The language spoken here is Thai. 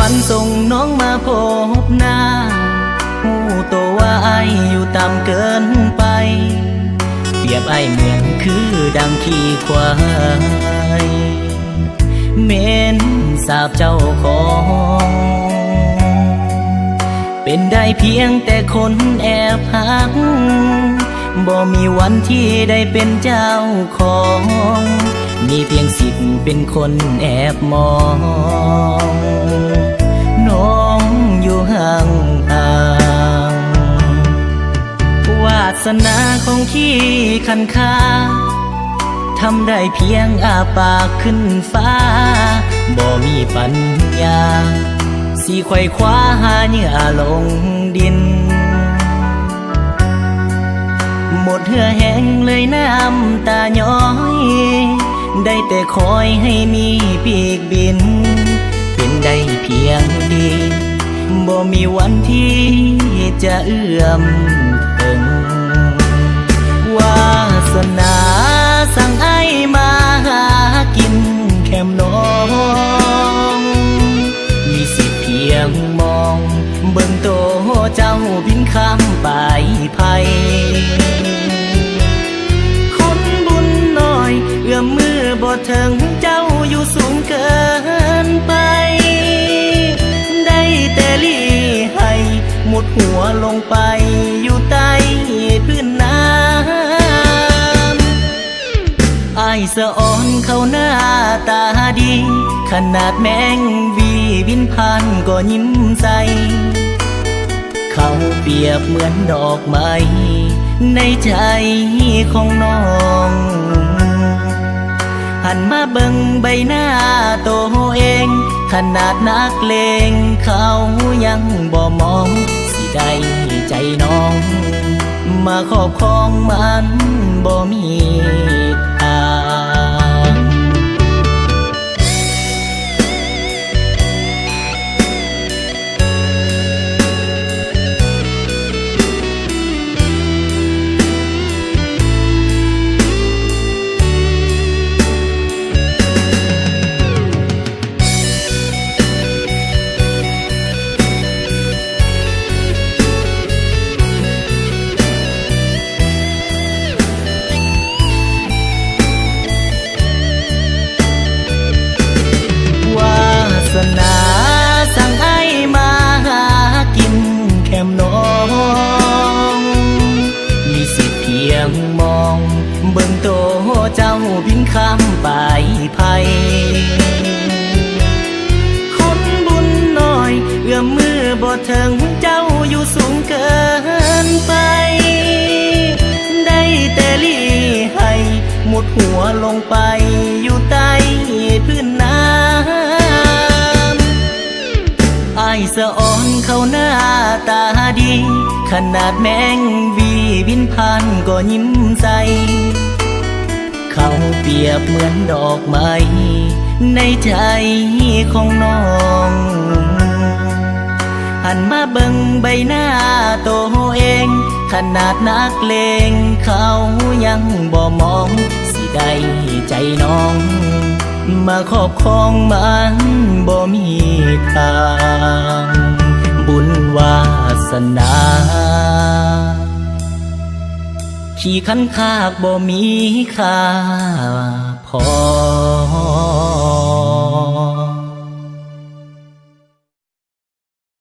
ฝันส่งน้องมาพบหน้าหูตัวว่าไออยู่ตามเกินไปเปรียบไอเหมือนคือดังขี่ควายเม้นสาบเจ้าของเป็นได้เพียงแต่คนแอบหักบ่มีวันที่ได้เป็นเจ้าของมีเพียงสิทธิ์เป็นคนแอบมองน้องอยู่ห่างห่างวาสนาของพี่คันคาทำได้เพียงอาปากขึ้นฟ้าบ่มีปัญญาสิไขว่คว้าหาเหยื่อลงดินหมดเหือแห้งเลยน้ำตาย้อยได้แต่คอยให้มีปีกบินเป็นได้เพียงดีบ่มีวันที่จะเอื้อมถึงวาสนาสั่งไอ้มาหากินแคมน้องมีสิทธิ์เพียงมองเบิ่งโตเจ้าบินข้ามไปไผคนบุญน้อยเอื้อมมือบ่ถึงเจ้าอยู่สูงเกินไปได้แต่ลีให้หมดหัวลงไปอยู่ใต้พื้นน้ำอ้ายสะอ่อนเขาหน้าตาดีขนาดแมงวีบินผ่านก็ยิ้มใสเขาเปรียบเหมือนดอกไม้ในใจของน้องหันมาเบิ่งใบหน้าตัวเองขนาดนักเลงเขายังบ่มองสิได้ใจน้องมาครอบครองมันบ่มีทางสั่งไอ้มาหากินแคมน้องมีสิทธิ์เพียงมองเบิ่งโตเจ้าบินข้ามไปไผคนบุญน้อยเอื้อมมือบ่ถึงเจ้าอยู่สูงเกินไปได้แต่ลีให้หมดหัวลงไปอยู่ใต้พื้นน้ำอ้ายสะอ่อนเขาหน้าตาดีขนาดแมงวีบินผ่านก็ยิ้มใสเขาเปรียบเหมือนดอกไม้ในใจของน้องหันมาเบิ่งใบหน้าตัวเองขนาดนักเลงเขายังบ่มองสิได้ใจน้องมาครอบครองมันบ่มีทางบุญวาสนาขี้คันคากบ่มีค่าพอ